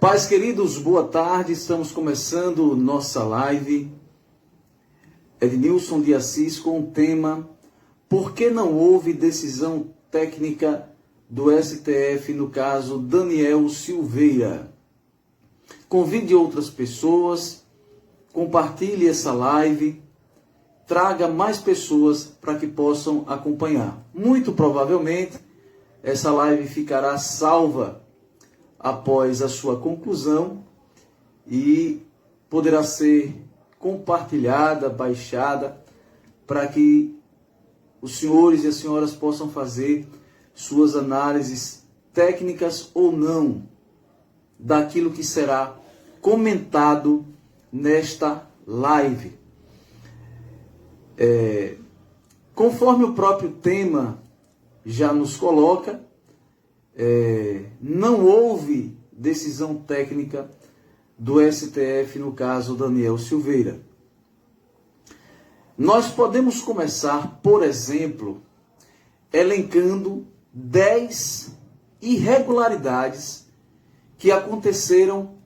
Pais queridos, boa tarde, estamos começando nossa live. Ednilson de Assis com o tema Por que não houve decisão técnica do STF no caso Daniel Silveira? Convide outras pessoas, compartilhe essa live, traga mais pessoas para que possam acompanhar. Muito provavelmente essa live ficará salva após a sua conclusão e poderá ser compartilhada, baixada, para que os senhores e as senhoras possam fazer suas análises técnicas ou não daquilo que será comentado nesta live. Conforme o próprio tema já nos coloca, não houve decisão técnica do STF no caso Daniel Silveira. Nós podemos começar, por exemplo, elencando 10 irregularidades que aconteceram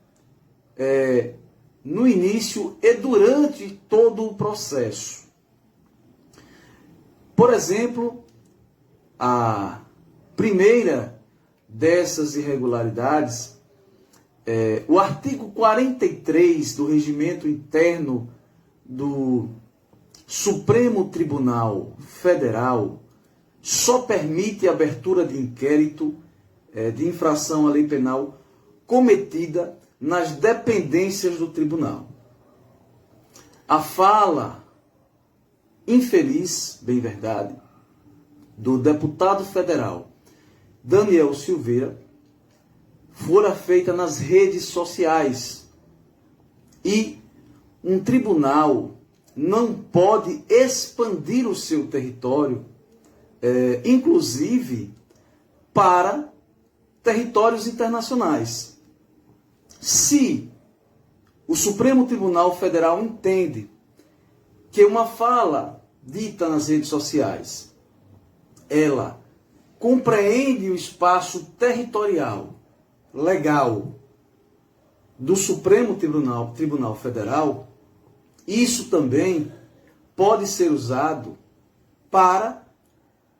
no início e durante todo o processo. Por exemplo, a primeira dessas irregularidades, o artigo 43 do Regimento Interno do Supremo Tribunal Federal só permite a abertura de inquérito de infração à lei penal cometida nas dependências do tribunal. A fala infeliz, bem verdade, do deputado federal Daniel Silveira fora feita nas redes sociais. E um tribunal não pode expandir o seu território, inclusive para territórios internacionais. Se o Supremo Tribunal Federal entende que uma fala dita nas redes sociais, ela compreende o espaço territorial legal do Supremo Tribunal Federal, isso também pode ser usado para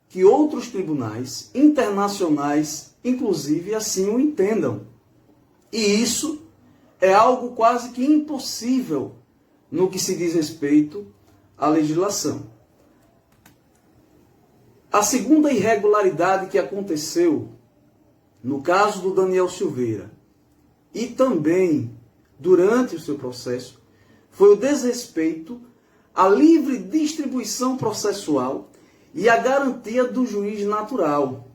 que outros tribunais internacionais, inclusive, assim o entendam. E isso é algo quase que impossível no que se diz respeito à legislação. A segunda irregularidade que aconteceu no caso do Daniel Silveira e também durante o seu processo foi o desrespeito à livre distribuição processual e à garantia do juiz natural.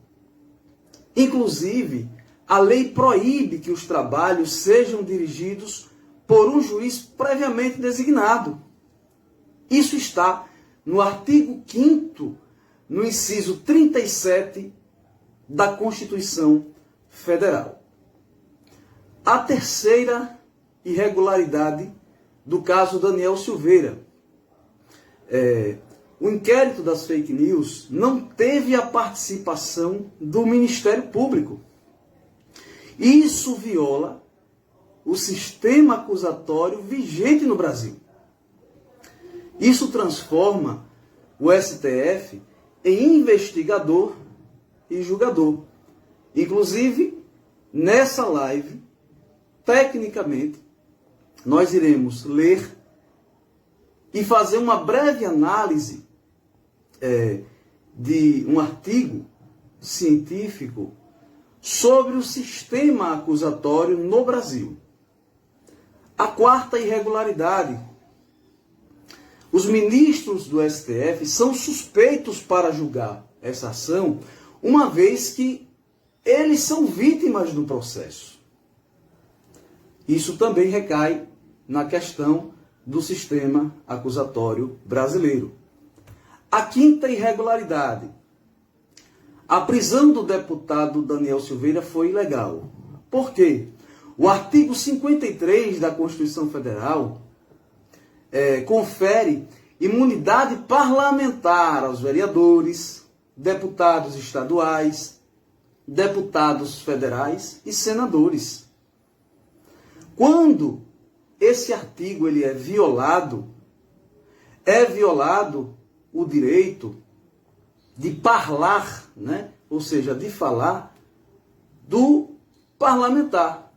Inclusive, a lei proíbe que os trabalhos sejam dirigidos por um juiz previamente designado. Isso está no artigo 5º, no inciso 37 da Constituição Federal. A terceira irregularidade do caso Daniel Silveira. O inquérito das fake news não teve a participação do Ministério Público. Isso viola o sistema acusatório vigente no Brasil. Isso transforma o STF em investigador e julgador. Inclusive, nessa live, tecnicamente, nós iremos ler e fazer uma breve análise de um artigo científico sobre o sistema acusatório no Brasil. A quarta irregularidade. Os ministros do STF são suspeitos para julgar essa ação, uma vez que eles são vítimas do processo. Isso também recai na questão do sistema acusatório brasileiro. A quinta irregularidade. A prisão do deputado Daniel Silveira foi ilegal. Por quê? O artigo 53 da Constituição Federal confere imunidade parlamentar aos vereadores, deputados estaduais, deputados federais e senadores. Quando esse artigo ele é violado o direito de parlar, né? Ou seja, de falar do parlamentar,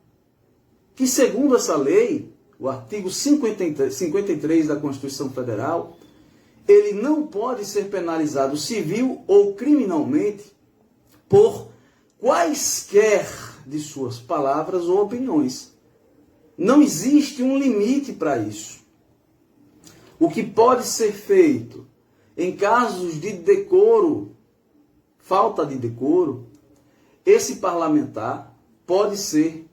que segundo essa lei, o artigo 53 da Constituição Federal, ele não pode ser penalizado civil ou criminalmente por quaisquer de suas palavras ou opiniões. Não existe um limite para isso. O que pode ser feito em casos de decoro, falta de decoro, esse parlamentar pode ser,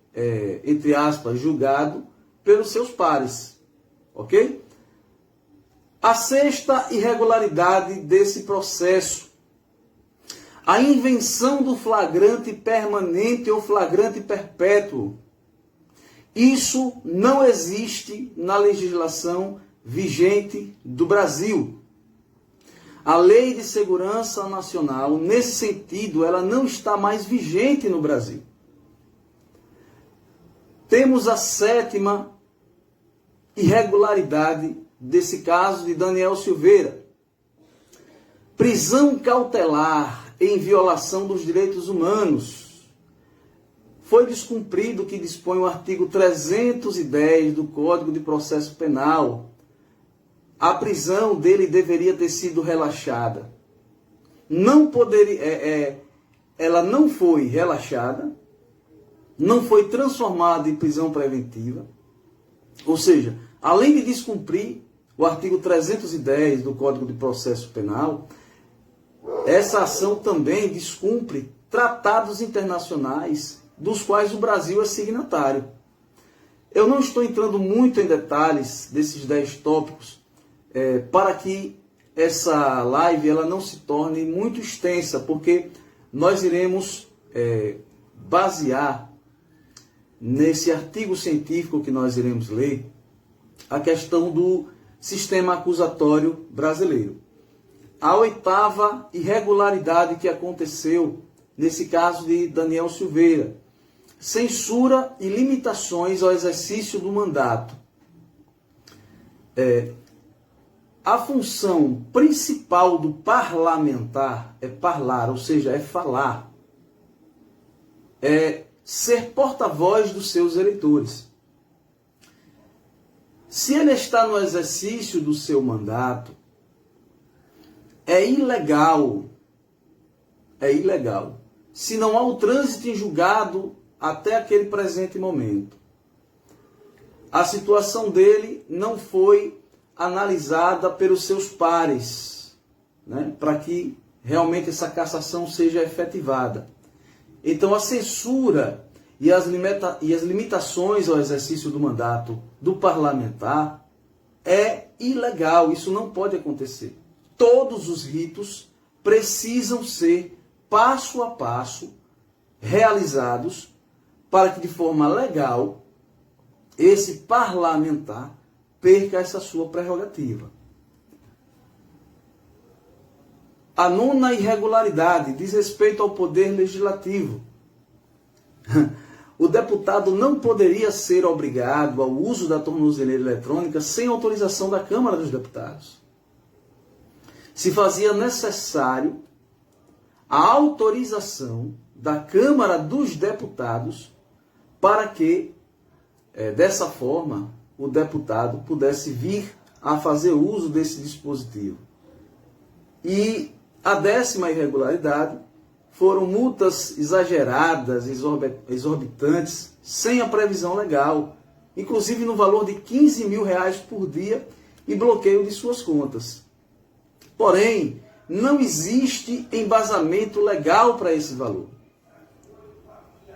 entre aspas, julgado pelos seus pares. Ok? A sexta irregularidade desse processo: a invenção do flagrante permanente ou flagrante perpétuo. Isso não existe na legislação vigente do Brasil. A Lei de Segurança Nacional, nesse sentido, ela não está mais vigente no Brasil. Temos a sétima irregularidade desse caso de Daniel Silveira: prisão cautelar em violação dos direitos humanos. Foi descumprido o que dispõe o artigo 310 do Código de Processo Penal. A prisão dele deveria ter sido relaxada. Não poderia, ela não foi relaxada, não foi transformada em prisão preventiva. Ou seja, além de descumprir o artigo 310 do Código de Processo Penal, essa ação também descumpre tratados internacionais dos quais o Brasil é signatário. Eu não estou entrando muito em detalhes desses 10 tópicos, para que essa live ela não se torne muito extensa, porque nós iremos basear nesse artigo científico que nós iremos ler a questão do sistema acusatório brasileiro. A oitava irregularidade que aconteceu nesse caso de Daniel Silveira: censura e limitações ao exercício do mandato. A função principal do parlamentar é parlar, ou seja, é falar. É ser porta-voz dos seus eleitores. Se ele está no exercício do seu mandato, é ilegal, se não há o trânsito em julgado até aquele presente momento. A situação dele não foi analisada pelos seus pares, né, para que realmente essa cassação seja efetivada. Então a censura e as limitações ao exercício do mandato do parlamentar é ilegal, isso não pode acontecer. Todos os ritos precisam ser passo a passo realizados para que de forma legal esse parlamentar perca essa sua prerrogativa. A nona irregularidade diz respeito ao poder legislativo. O deputado não poderia ser obrigado ao uso da tornozeleira eletrônica sem autorização da Câmara dos Deputados. Se fazia necessário a autorização da Câmara dos Deputados para que, dessa forma, o deputado pudesse vir a fazer uso desse dispositivo. E a 10ª irregularidade foram multas exageradas, exorbitantes, sem a previsão legal, inclusive no valor de R$15 mil por dia e bloqueio de suas contas. Porém, não existe embasamento legal para esse valor.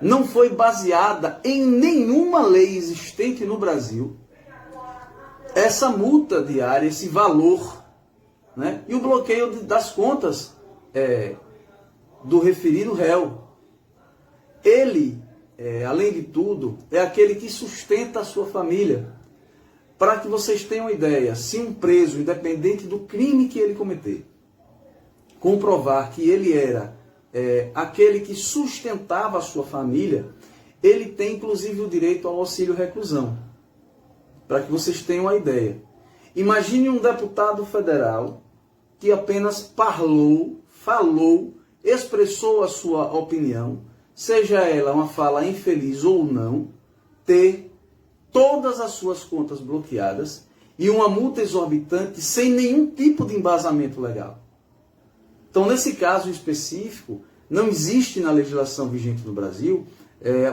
Não foi baseada em nenhuma lei existente no Brasil essa multa diária, esse valor, né? E o bloqueio das contas do referido réu. Ele, além de tudo, é aquele que sustenta a sua família. Para que vocês tenham ideia, se um preso, independente do crime que ele cometer, comprovar que ele era aquele que sustentava a sua família, ele tem inclusive o direito ao auxílio-reclusão. Para que vocês tenham uma ideia. Imagine um deputado federal que apenas falou, expressou a sua opinião, seja ela uma fala infeliz ou não, ter todas as suas contas bloqueadas e uma multa exorbitante sem nenhum tipo de embasamento legal. Então, nesse caso específico, não existe na legislação vigente no Brasil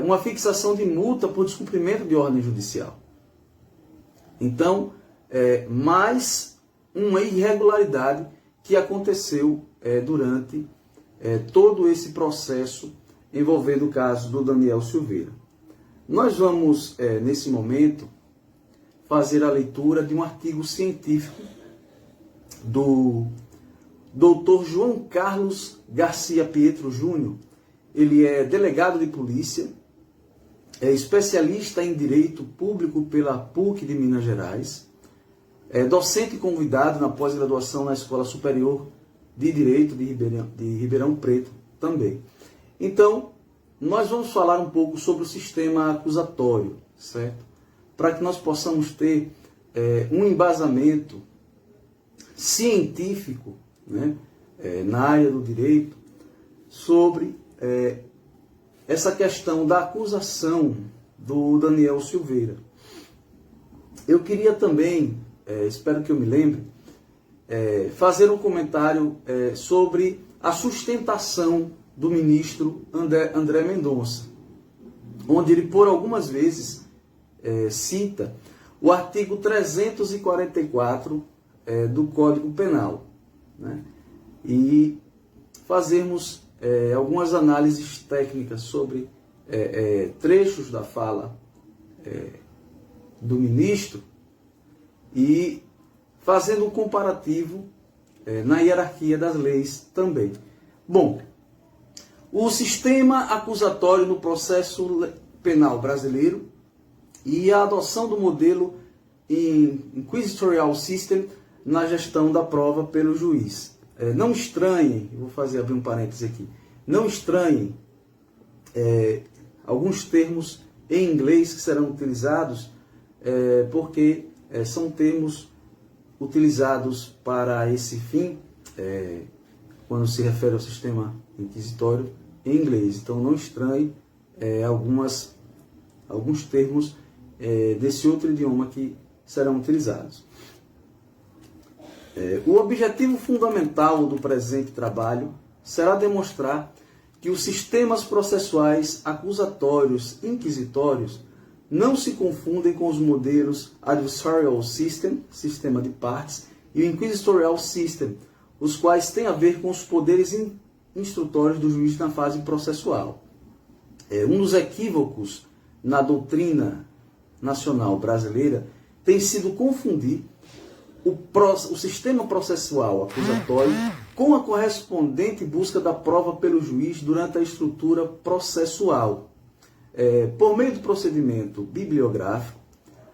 uma fixação de multa por descumprimento de ordem judicial. Então, mais uma irregularidade que aconteceu durante todo esse processo envolvendo o caso do Daniel Silveira. Nós vamos, nesse momento, fazer a leitura de um artigo científico do Dr. João Carlos Garcia Pietro Júnior. Ele é delegado de polícia, é especialista em Direito Público pela PUC de Minas Gerais, é docente convidado na pós-graduação na Escola Superior de Direito de Ribeirão Preto também. Então, nós vamos falar um pouco sobre o sistema acusatório, certo? Para que nós possamos ter um embasamento científico, né, na área do direito sobre essa questão da acusação do Daniel Silveira. Eu queria também, espero que eu me lembre, fazer um comentário sobre a sustentação do ministro André Mendonça, onde ele por algumas vezes cita o artigo 344 do Código Penal, né? E fazermos algumas análises técnicas sobre trechos da fala do ministro e fazendo um comparativo na hierarquia das leis também. Bom, o sistema acusatório no processo penal brasileiro e a adoção do modelo Inquisitorial System na gestão da prova pelo juiz. Não estranhem, eu vou abrir um parêntese aqui, não estranhem alguns termos em inglês que serão utilizados, porque são termos utilizados para esse fim, quando se refere ao sistema inquisitório em inglês. Então não estranhe alguns termos desse outro idioma que serão utilizados. O objetivo fundamental do presente trabalho será demonstrar que os sistemas processuais acusatórios inquisitórios não se confundem com os modelos Adversarial System, sistema de partes, e o Inquisitorial System, os quais têm a ver com os poderes instrutórios do juiz na fase processual. Um dos equívocos na doutrina nacional brasileira tem sido confundir o sistema processual acusatório com a correspondente busca da prova pelo juiz durante a estrutura processual. Por meio do procedimento bibliográfico,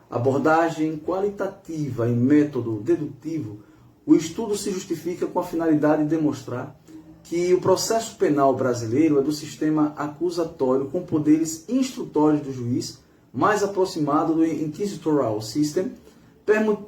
abordagem qualitativa e método dedutivo, o estudo se justifica com a finalidade de demonstrar que o processo penal brasileiro é do sistema acusatório com poderes instrutórios do juiz, mais aproximado do Inquisitorial System,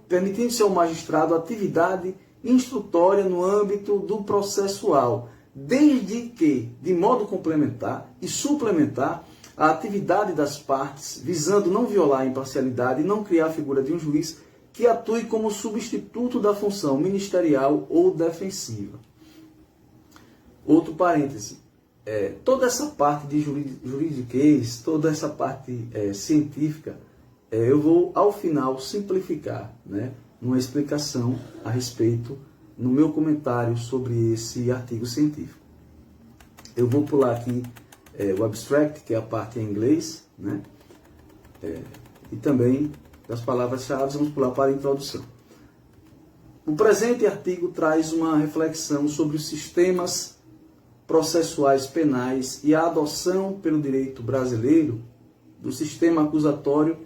permitindo-se ao magistrado atividade instrutória no âmbito do processual, desde que, de modo complementar e suplementar, a atividade das partes, visando não violar a imparcialidade e não criar a figura de um juiz que atue como substituto da função ministerial ou defensiva. Outro parêntese. Toda essa parte de juridiquês, toda essa parte científica, eu vou, ao final, simplificar, né, numa explicação a respeito, no meu comentário sobre esse artigo científico. Eu vou pular aqui o abstract, que é a parte em inglês, né, e também das palavras-chave, vamos pular para a introdução. O presente artigo traz uma reflexão sobre os sistemas processuais penais e a adoção pelo direito brasileiro do sistema acusatório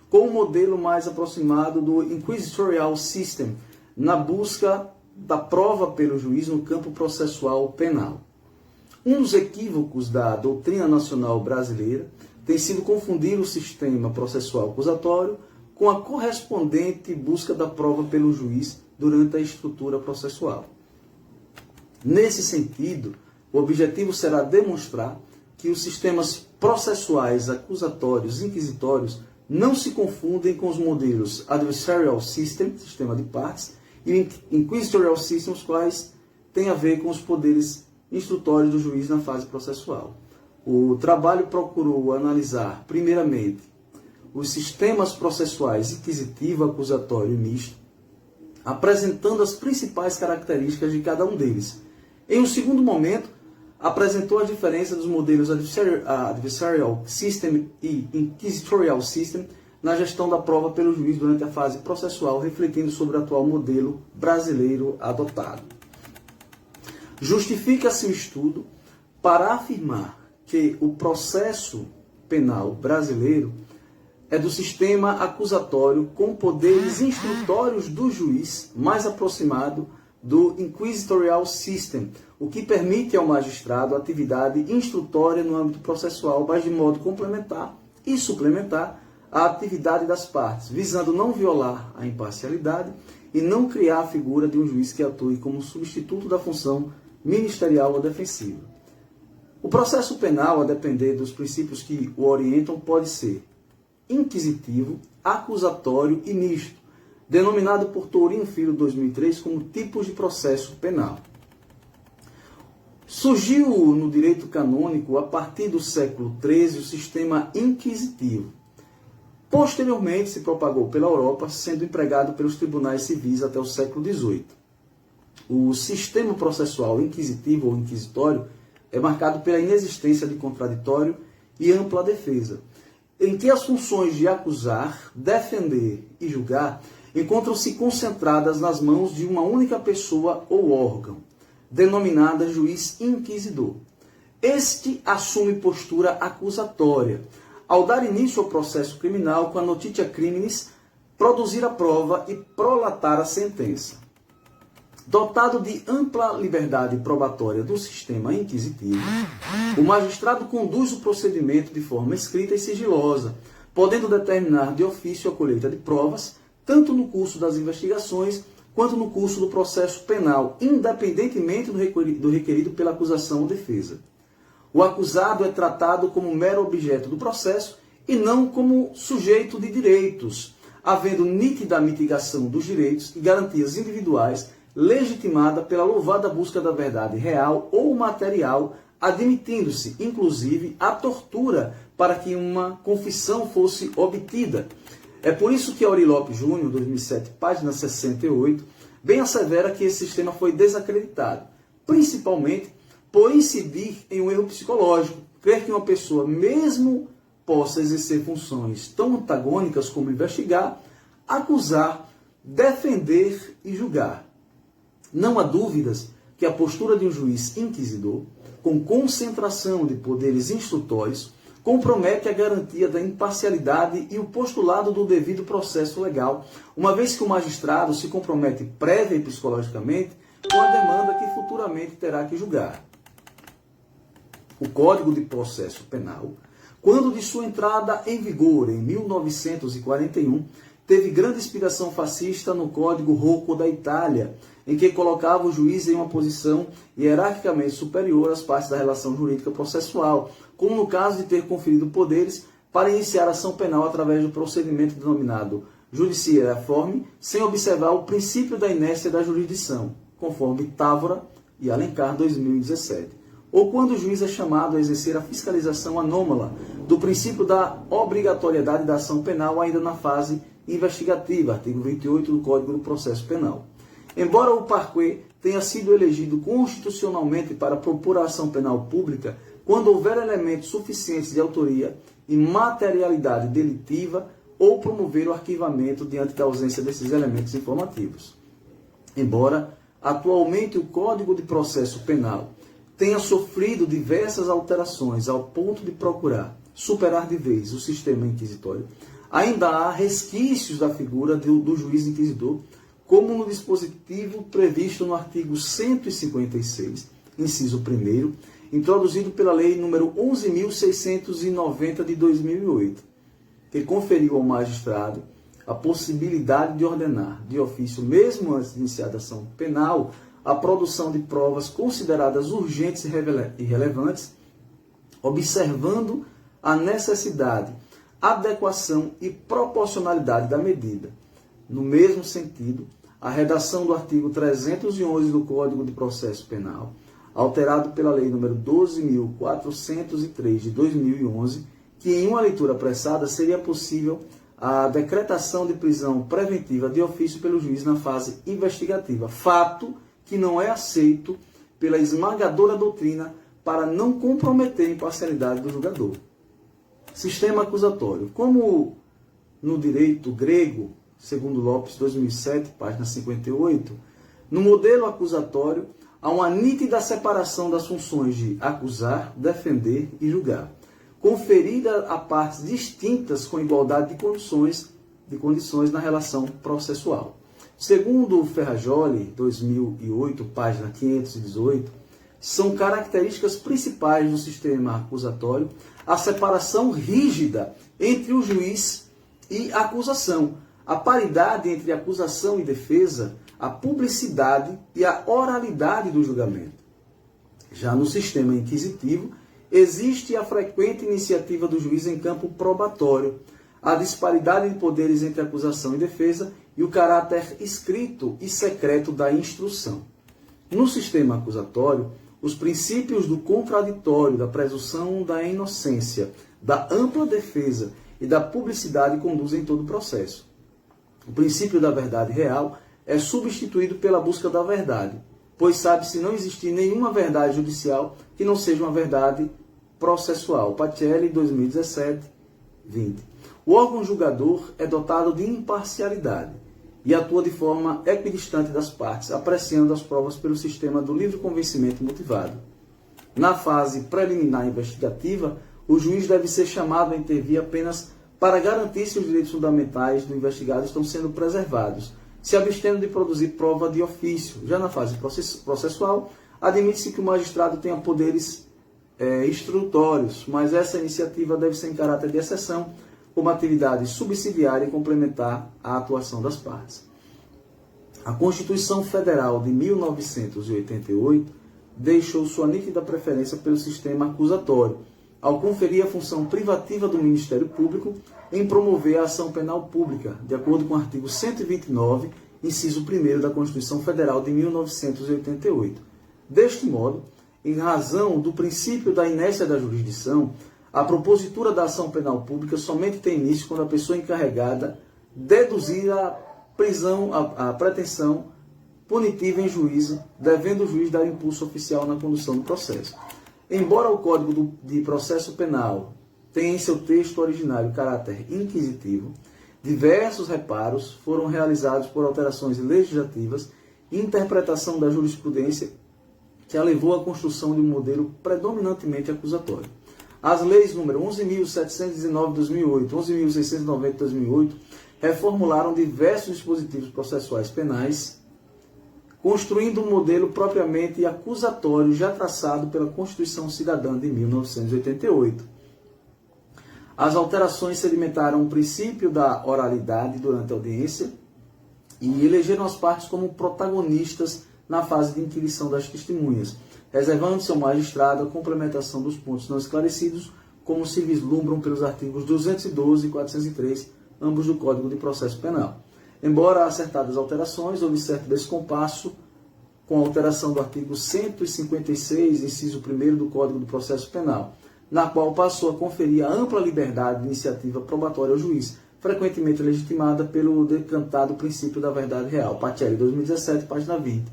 com um modelo mais aproximado do Inquisitorial System na busca da prova pelo juiz no campo processual penal. Um dos equívocos da doutrina nacional brasileira tem sido confundir o sistema processual acusatório com a correspondente busca da prova pelo juiz durante a estrutura processual. Nesse sentido, o objetivo será demonstrar que os sistemas processuais acusatórios e inquisitórios não se confundem com os modelos Adversarial System, sistema de partes, e Inquisitorial System, os quais têm a ver com os poderes instrutórios do juiz na fase processual. O trabalho procurou analisar, primeiramente, os sistemas processuais inquisitivo, acusatório e misto, apresentando as principais características de cada um deles. Em um segundo momento, apresentou a diferença dos modelos Adversarial System e Inquisitorial System na gestão da prova pelo juiz durante a fase processual, refletindo sobre o atual modelo brasileiro adotado. Justifica-se o estudo para afirmar que o processo penal brasileiro é do sistema acusatório com poderes instrutórios do juiz mais aproximado do Inquisitorial System, o que permite ao magistrado a atividade instrutória no âmbito processual, mas de modo complementar e suplementar a atividade das partes, visando não violar a imparcialidade e não criar a figura de um juiz que atue como substituto da função ministerial ou defensiva. O processo penal, a depender dos princípios que o orientam, pode ser inquisitivo, acusatório e misto, denominado por Tourinho Filho, 2003, como tipos de processo penal. Surgiu no direito canônico, a partir do século XIII, o sistema inquisitivo. Posteriormente, se propagou pela Europa, sendo empregado pelos tribunais civis até o século XVIII. O sistema processual inquisitivo ou inquisitório é marcado pela inexistência de contraditório e ampla defesa, em que as funções de acusar, defender e julgar encontram-se concentradas nas mãos de uma única pessoa ou órgão, denominada juiz inquisidor. Este assume postura acusatória, ao dar início ao processo criminal com a notitia criminis, produzir a prova e prolatar a sentença. Dotado de ampla liberdade probatória do sistema inquisitivo, o magistrado conduz o procedimento de forma escrita e sigilosa, podendo determinar de ofício a colheita de provas, tanto no curso das investigações quanto no curso do processo penal, independentemente do requerido pela acusação ou defesa. O acusado é tratado como mero objeto do processo e não como sujeito de direitos, havendo nítida mitigação dos direitos e garantias individuais legitimada pela louvada busca da verdade real ou material, admitindo-se, inclusive, a tortura para que uma confissão fosse obtida. É por isso que Aurí Lopes Júnior, 2007, página 68, bem assevera que esse sistema foi desacreditado, principalmente por incidir em um erro psicológico, crer que uma pessoa mesmo possa exercer funções tão antagônicas como investigar, acusar, defender e julgar. Não há dúvidas que a postura de um juiz inquisidor, com concentração de poderes instrutórios, compromete a garantia da imparcialidade e o postulado do devido processo legal, uma vez que o magistrado se compromete prévia e psicologicamente com a demanda que futuramente terá que julgar. O Código de Processo Penal, quando de sua entrada em vigor em 1941, teve grande inspiração fascista no Código Rocco da Itália, em que colocava o juiz em uma posição hierarquicamente superior às partes da relação jurídica processual, como no caso de ter conferido poderes para iniciar ação penal através do procedimento denominado judiciae reforme, sem observar o princípio da inércia da jurisdição, conforme Távora e Alencar, 2017. Ou quando o juiz é chamado a exercer a fiscalização anômala do princípio da obrigatoriedade da ação penal ainda na fase investigativa, artigo 28 do Código do Processo Penal. Embora o parquet tenha sido elegido constitucionalmente para propor a ação penal pública, quando houver elementos suficientes de autoria e materialidade delitiva, ou promover o arquivamento diante da ausência desses elementos informativos. Embora atualmente o Código de Processo Penal tenha sofrido diversas alterações ao ponto de procurar superar de vez o sistema inquisitório, ainda há resquícios da figura do juiz inquisidor, como no dispositivo previsto no artigo 156, inciso 1º, introduzido pela Lei nº 11.690 de 2008, que conferiu ao magistrado a possibilidade de ordenar de ofício, mesmo antes de iniciar a ação penal, a produção de provas consideradas urgentes e relevantes, observando a necessidade, adequação e proporcionalidade da medida. No mesmo sentido, a redação do artigo 311 do Código de Processo Penal, alterado pela Lei nº 12.403 de 2011, que em uma leitura apressada seria possível a decretação de prisão preventiva de ofício pelo juiz na fase investigativa, fato que não é aceito pela esmagadora doutrina para não comprometer a imparcialidade do julgador. Sistema acusatório. Como no direito grego, segundo Lopes, 2007, página 58, no modelo acusatório há uma nítida separação das funções de acusar, defender e julgar, conferida a partes distintas com igualdade de condições na relação processual. Segundo Ferrajoli, 2008, página 518, são características principais do sistema acusatório a separação rígida entre o juiz e a acusação, a paridade entre acusação e defesa, a publicidade e a oralidade do julgamento. Já no sistema inquisitivo, existe a frequente iniciativa do juiz em campo probatório, a disparidade de poderes entre acusação e defesa e o caráter escrito e secreto da instrução. No sistema acusatório, os princípios do contraditório, da presunção da inocência, da ampla defesa e da publicidade conduzem todo o processo. O princípio da verdade real é substituído pela busca da verdade, pois sabe-se não existir nenhuma verdade judicial que não seja uma verdade processual. Pacelli, 2017, 20. O órgão julgador é dotado de imparcialidade e atua de forma equidistante das partes, apreciando as provas pelo sistema do livre convencimento motivado. Na fase preliminar investigativa, o juiz deve ser chamado a intervir apenas para garantir se os direitos fundamentais do investigado estão sendo preservados, se abstendo de produzir prova de ofício. Já na fase processual, admite-se que o magistrado tenha poderes instrutórios, mas essa iniciativa deve ser em caráter de exceção, como atividade subsidiária e complementar à atuação das partes. A Constituição Federal de 1988 deixou sua nítida preferência pelo sistema acusatório, ao conferir a função privativa do Ministério Público em promover a ação penal pública, de acordo com o artigo 129, inciso 1º da Constituição Federal de 1988. Deste modo, em razão do princípio da inércia da jurisdição, a propositura da ação penal pública somente tem início quando a pessoa encarregada deduzir a pretensão punitiva em juízo, devendo o juiz dar impulso oficial na condução do processo. Embora o Código de Processo Penal tenha em seu texto originário caráter inquisitivo, diversos reparos foram realizados por alterações legislativas e interpretação da jurisprudência que a levou à construção de um modelo predominantemente acusatório. As leis nº 11.719 de 2008, 11.690 de 2008, reformularam diversos dispositivos processuais penais, construindo um modelo propriamente acusatório já traçado pela Constituição Cidadã de 1988. As alterações sedimentaram o princípio da oralidade durante a audiência e elegeram as partes como protagonistas na fase de inquirição das testemunhas, reservando-se ao magistrado a complementação dos pontos não esclarecidos, como se vislumbram pelos artigos 212 e 403, ambos do Código de Processo Penal. Embora acertadas alterações, houve certo descompasso com a alteração do artigo 156, inciso 1º do Código do Processo Penal, na qual passou a conferir a ampla liberdade de iniciativa probatória ao juiz, frequentemente legitimada pelo decantado princípio da verdade real. Pacelli, 2017, página 20.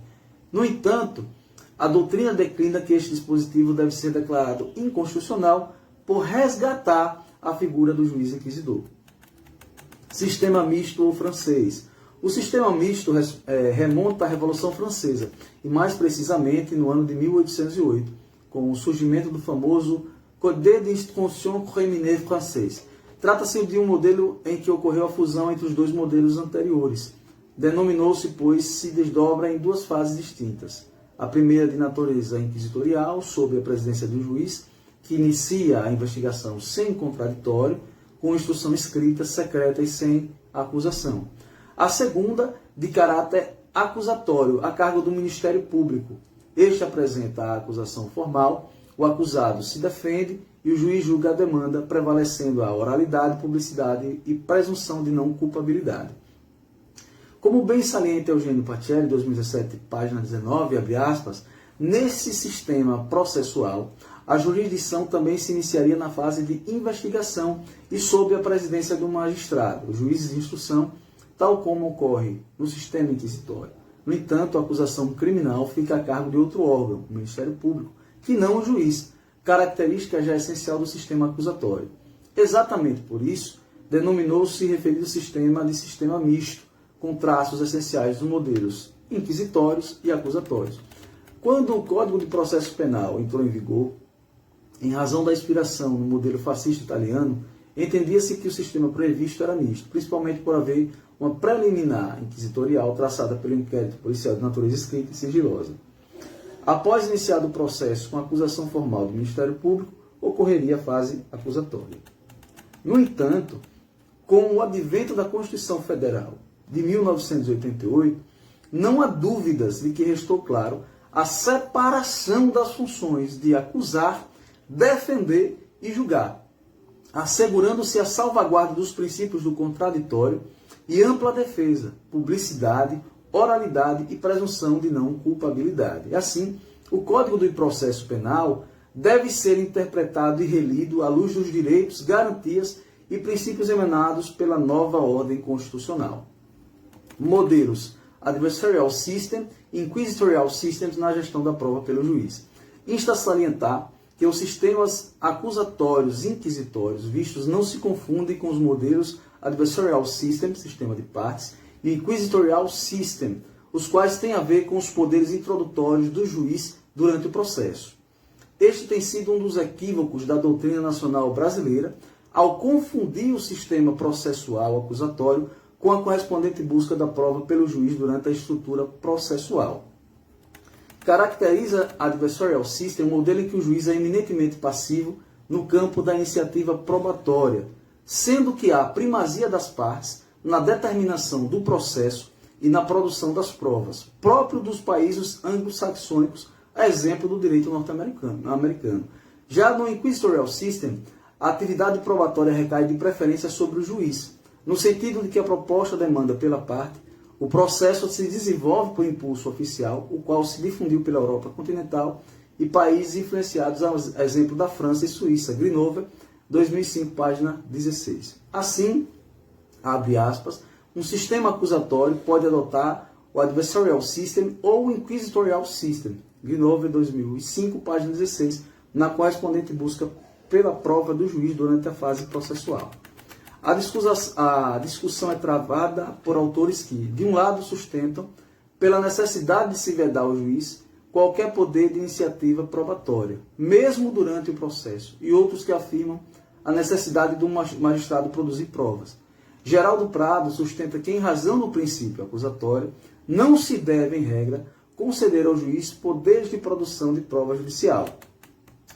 No entanto, a doutrina declina que este dispositivo deve ser declarado inconstitucional por resgatar a figura do juiz inquisidor. Sistema misto ou francês. O sistema misto remonta à Revolução Francesa, e mais precisamente no ano de 1808, com o surgimento do famoso Code d'instruction criminelle francês. Trata-se de um modelo em que ocorreu a fusão entre os dois modelos anteriores. Denominou-se, pois, se desdobra em duas fases distintas. A primeira de natureza inquisitorial, sob a presidência do juiz, que inicia a investigação sem contraditório, com instrução escrita, secreta e sem acusação. A segunda, de caráter acusatório, a cargo do Ministério Público. Este apresenta a acusação formal, o acusado se defende e o juiz julga a demanda, prevalecendo a oralidade, publicidade e presunção de não culpabilidade. Como bem salienta Eugênio Pacelli, 2017, página 19, abre aspas, nesse sistema processual, a jurisdição também se iniciaria na fase de investigação e sob a presidência do magistrado, o juiz de instrução, tal como ocorre no sistema inquisitório. No entanto, a acusação criminal fica a cargo de outro órgão, o Ministério Público, que não o juiz, característica já essencial do sistema acusatório. Exatamente por isso, denominou-se referido sistema de sistema misto, com traços essenciais dos modelos inquisitórios e acusatórios. Quando o Código de Processo Penal entrou em vigor, em razão da inspiração no modelo fascista italiano, entendia-se que o sistema previsto era misto, principalmente por haver uma preliminar inquisitorial traçada pelo inquérito policial de natureza escrita e sigilosa. Após iniciado o processo com a acusação formal do Ministério Público, ocorreria a fase acusatória. No entanto, com o advento da Constituição Federal de 1988, não há dúvidas de que restou claro a separação das funções de acusar, defender e julgar, assegurando-se a salvaguarda dos princípios do contraditório e ampla defesa, publicidade, oralidade e presunção de não culpabilidade. Assim, o Código do Processo Penal deve ser interpretado e relido à luz dos direitos, garantias e princípios emanados pela nova ordem constitucional. Modelos Adversarial System e Inquisitorial Systems na gestão da prova pelo juiz. Insta a salientar que os sistemas acusatórios e inquisitórios vistos não se confundem com os modelos Adversarial System, sistema de partes, e Inquisitorial System, os quais têm a ver com os poderes introdutórios do juiz durante o processo. Este tem sido um dos equívocos da doutrina nacional brasileira ao confundir o sistema processual acusatório com a correspondente busca da prova pelo juiz durante a estrutura processual. Caracteriza a Adversarial System um modelo em que o juiz é eminentemente passivo no campo da iniciativa probatória, sendo que há primazia das partes na determinação do processo e na produção das provas, próprio dos países anglo-saxônicos, a exemplo do direito norte-americano. Já no Inquisitorial System, a atividade probatória recai de preferência sobre o juiz, no sentido de que a proposta demanda pela parte, o processo se desenvolve por impulso oficial, o qual se difundiu pela Europa continental e países influenciados, a exemplo da França e Suíça. Grinover, 2005, página 16. Assim, abre aspas, um sistema acusatório pode adotar o Adversarial System ou o Inquisitorial System. Grinover, 2005, página 16, na correspondente busca pela prova do juiz durante a fase processual. A discussão é travada por autores que, de um lado, sustentam, pela necessidade de se vedar ao juiz, qualquer poder de iniciativa probatória, mesmo durante o processo, e outros que afirmam a necessidade do magistrado produzir provas. Geraldo Prado sustenta que, em razão do princípio acusatório, não se deve, em regra, conceder ao juiz poderes de produção de prova judicial.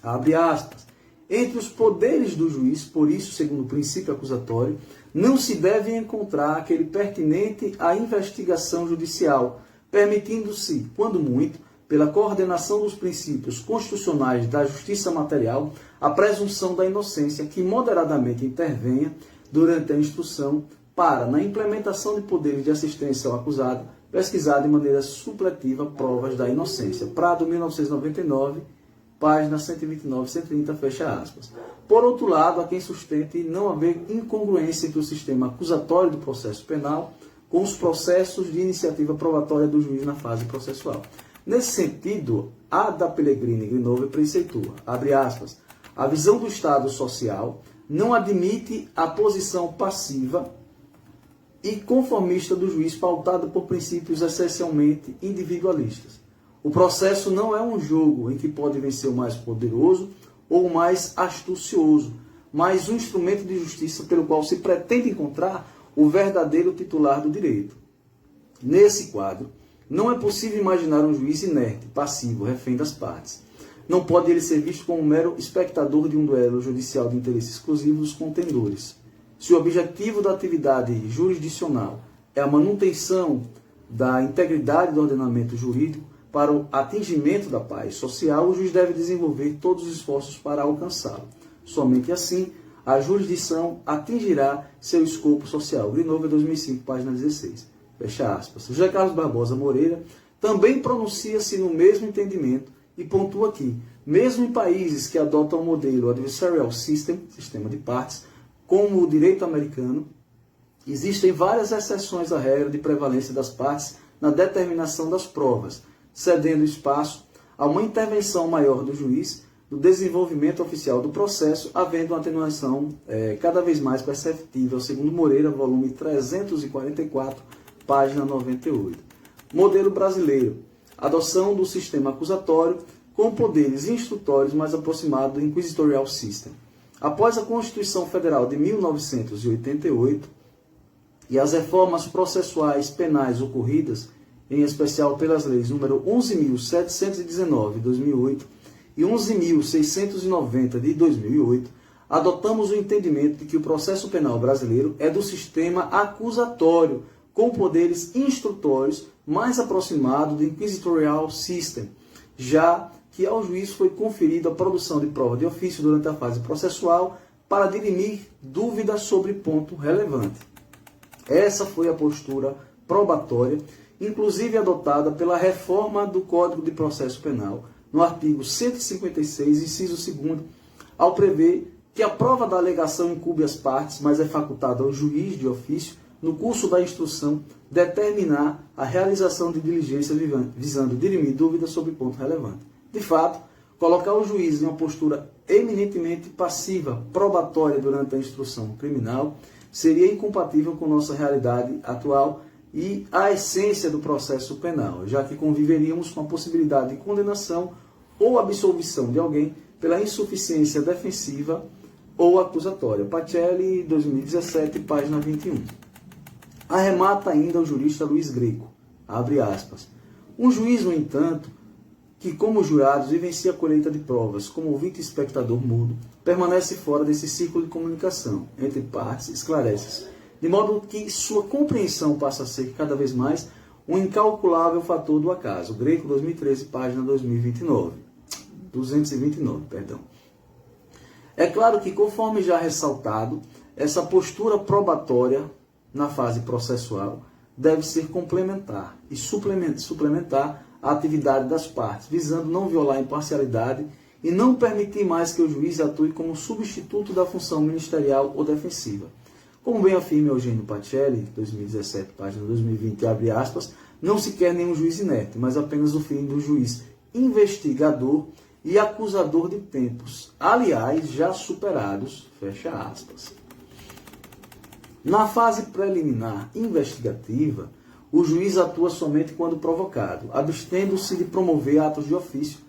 Abre aspas. Entre os poderes do juiz, por isso, segundo o princípio acusatório, não se deve encontrar aquele pertinente à investigação judicial, permitindo-se, quando muito, pela coordenação dos princípios constitucionais da justiça material, a presunção da inocência que moderadamente intervenha durante a instrução para, na implementação de poderes de assistência ao acusado, pesquisar de maneira supletiva provas da inocência. Prado, 1999, página 129 e 130, fecha aspas. Por outro lado, há quem sustente não haver incongruência entre o sistema acusatório do processo penal com os processos de iniciativa probatória do juiz na fase processual. Nesse sentido, a da Pellegrini e Grinover preceitua, abre aspas, a visão do Estado social não admite a posição passiva e conformista do juiz pautada por princípios essencialmente individualistas. O processo não é um jogo em que pode vencer o mais poderoso ou o mais astucioso, mas um instrumento de justiça pelo qual se pretende encontrar o verdadeiro titular do direito. Nesse quadro, Não é possível imaginar um juiz inerte, passivo, refém das partes. Não pode ele ser visto como um mero espectador de um duelo judicial de interesse exclusivo dos contendores. Se o objetivo da atividade jurisdicional é a manutenção da integridade do ordenamento jurídico para o atingimento da paz social, o juiz deve desenvolver todos os esforços para alcançá-lo. Somente assim, a jurisdição atingirá seu escopo social. Grinova, 2005, página 16. Fecha aspas. José Carlos Barbosa Moreira também pronuncia-se no mesmo entendimento e pontua aqui, mesmo em países que adotam o modelo Adversarial System, sistema de partes, como o direito americano, existem várias exceções à regra de prevalência das partes na determinação das provas, cedendo espaço a uma intervenção maior do juiz no desenvolvimento oficial do processo, havendo uma atenuação cada vez mais perceptível, segundo Moreira, volume 344, página 98. Modelo brasileiro. Adoção do sistema acusatório com poderes instrutórios mais aproximados do Inquisitorial System. Após a Constituição Federal de 1988 e as reformas processuais penais ocorridas, em especial pelas leis número 11.719 de 2008 e 11.690 de 2008, adotamos o entendimento de que o processo penal brasileiro é do sistema acusatório, com poderes instrutórios mais aproximado do Inquisitorial System, já que ao juiz foi conferida a produção de prova de ofício durante a fase processual para dirimir dúvidas sobre ponto relevante. Essa foi a postura probatória, inclusive adotada pela reforma do Código de Processo Penal, no artigo 156, inciso 2º, ao prever que a prova da alegação incumbe as partes, mas é facultado ao juiz de ofício, no curso da instrução, determinar a realização de diligência visando dirimir dúvidas sobre ponto relevante. De fato, colocar o juiz em uma postura eminentemente passiva, probatória durante a instrução criminal, seria incompatível com nossa realidade atual e a essência do processo penal, já que conviveríamos com a possibilidade de condenação ou absolvição de alguém pela insuficiência defensiva ou acusatória. Pacelli, 2017, página 21. Arremata ainda o jurista Luiz Greco, abre aspas. Um juiz, no entanto, que como jurados vivencia a colheita de provas, como ouvinte e espectador mudo, permanece fora desse círculo de comunicação entre partes, esclarece-se, de modo que sua compreensão passa a ser cada vez mais um incalculável fator do acaso. Greco, 2013, página 229, perdão. É claro que, conforme já ressaltado, essa postura probatória na fase processual deve ser complementar e suplementar a atividade das partes, visando não violar a imparcialidade e não permitir mais que o juiz atue como substituto da função ministerial ou defensiva. Como bem afirma Eugênio Pacelli, 2017, página 2020, abre aspas, não se quer nenhum juiz inerte, mas apenas o fim do juiz investigador e acusador de tempos, aliás, já superados, fecha aspas. Na fase preliminar investigativa, o juiz atua somente quando provocado, abstendo-se de promover atos de ofício,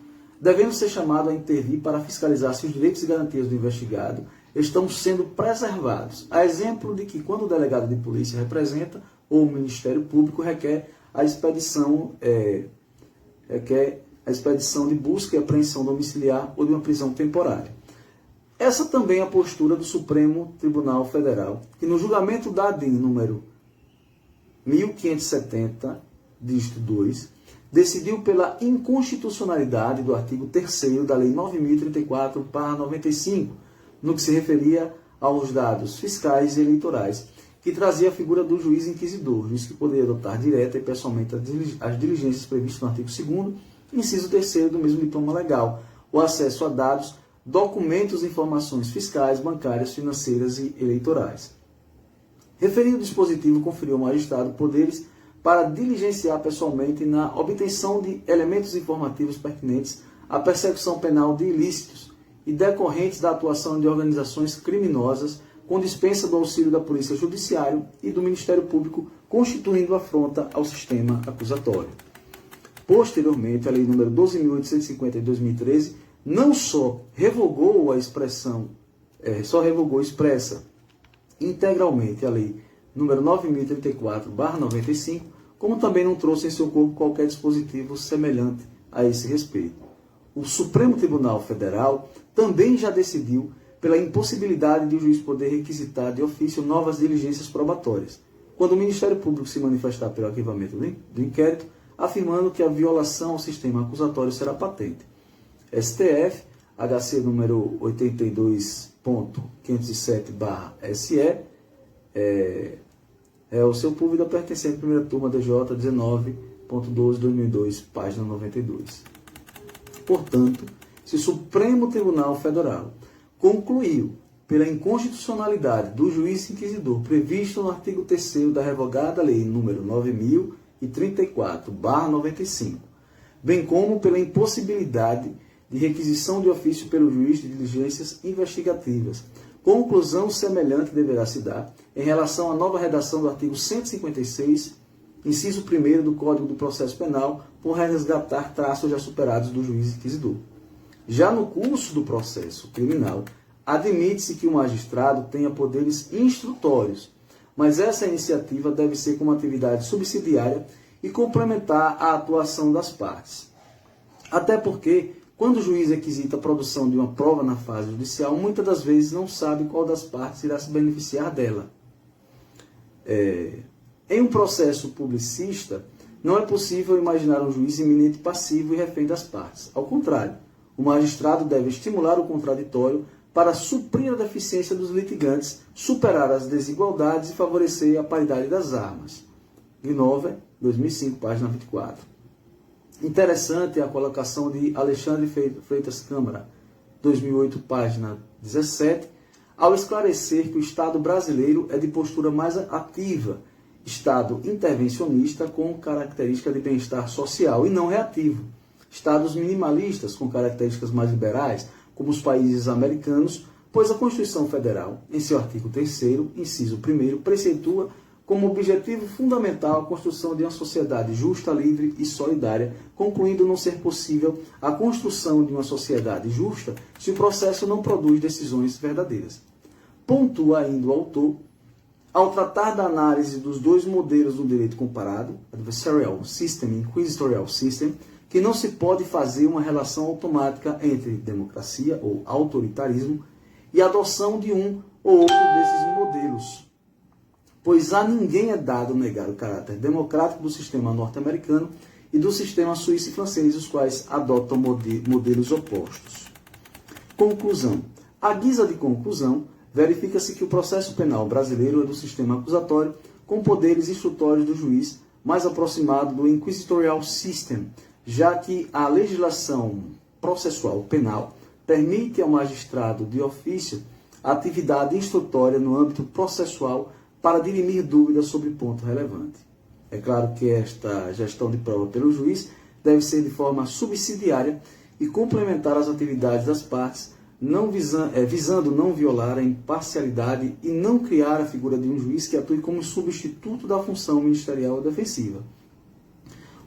devendo ser chamado a intervir para fiscalizar se os direitos e garantias do investigado estão sendo preservados, a exemplo de que quando o delegado de polícia representa ou o Ministério Público requer a expedição de busca e apreensão domiciliar ou de uma prisão temporária. Essa também é a postura do Supremo Tribunal Federal, que no julgamento da ADIM número 1570, dígito 2, decidiu pela inconstitucionalidade do artigo 3º da Lei 9.034/95, no que se referia aos dados fiscais e eleitorais, que trazia a figura do juiz inquisidor, juiz que poderia adotar direta e pessoalmente as diligências previstas no artigo 2º, inciso 3º do mesmo diploma legal, o acesso a dados, documentos e informações fiscais, bancárias, financeiras e eleitorais. Referido dispositivo conferiu ao magistrado poderes para diligenciar pessoalmente na obtenção de elementos informativos pertinentes à persecução penal de ilícitos e decorrentes da atuação de organizações criminosas, com dispensa do auxílio da Polícia Judiciária e do Ministério Público, constituindo afronta ao sistema acusatório. Posteriormente, a Lei nº 12.850 de 2013 não só revogou expressa integralmente a Lei nº 9.034/95, como também não trouxe em seu corpo qualquer dispositivo semelhante a esse respeito. O Supremo Tribunal Federal também já decidiu pela impossibilidade de o juiz poder requisitar de ofício novas diligências probatórias, quando o Ministério Público se manifestar pelo arquivamento do inquérito, afirmando que a violação ao sistema acusatório será patente. STF, HC número 82.507/SE, é o seu público pertencente à primeira turma DJ 19.12/2002, página 92. Portanto, se o Supremo Tribunal Federal concluiu pela inconstitucionalidade do juiz inquisidor previsto no artigo 3º da revogada lei número 9034/95, bem como pela impossibilidade de requisição de ofício pelo juiz de diligências investigativas, conclusão semelhante deverá se dar em relação à nova redação do artigo 156, inciso 1º do Código do Processo Penal, por resgatar traços já superados do juiz inquisidor. Já no curso do processo criminal, admite-se que o magistrado tenha poderes instrutórios, mas essa iniciativa deve ser como atividade subsidiária e complementar a atuação das partes. Até porque, quando o juiz requisita a produção de uma prova na fase judicial, muitas das vezes não sabe qual das partes irá se beneficiar dela. Em um processo publicista, não é possível imaginar um juiz iminente passivo e refém das partes. Ao contrário, o magistrado deve estimular o contraditório para suprir a deficiência dos litigantes, superar as desigualdades e favorecer a paridade das armas. Gnova, 2005, página 24. Interessante a colocação de Alexandre Freitas Câmara, 2008, página 17, ao esclarecer que o Estado brasileiro é de postura mais ativa, Estado intervencionista com característica de bem-estar social e não reativo. Estados minimalistas com características mais liberais, como os países americanos, pois a Constituição Federal, em seu artigo 3º, inciso 1º, preceitua como objetivo fundamental a construção de uma sociedade justa, livre e solidária, concluindo não ser possível a construção de uma sociedade justa se o processo não produz decisões verdadeiras. Pontua ainda o autor, ao tratar da análise dos dois modelos do direito comparado, Adversarial System e Inquisitorial System, que não se pode fazer uma relação automática entre democracia ou autoritarismo e a adoção de um ou outro desses modelos, pois a ninguém é dado negar o caráter democrático do sistema norte-americano e do sistema suíço e francês, os quais adotam modelos opostos. Conclusão. À guisa de conclusão, verifica-se que o processo penal brasileiro é do sistema acusatório com poderes instrutórios do juiz mais aproximado do Inquisitorial System, já que a legislação processual penal permite ao magistrado de ofício a atividade instrutória no âmbito processual para dirimir dúvidas sobre ponto relevante. É claro que esta gestão de prova pelo juiz deve ser de forma subsidiária e complementar as atividades das partes, visando não violar a imparcialidade e não criar a figura de um juiz que atue como substituto da função ministerial ou defensiva.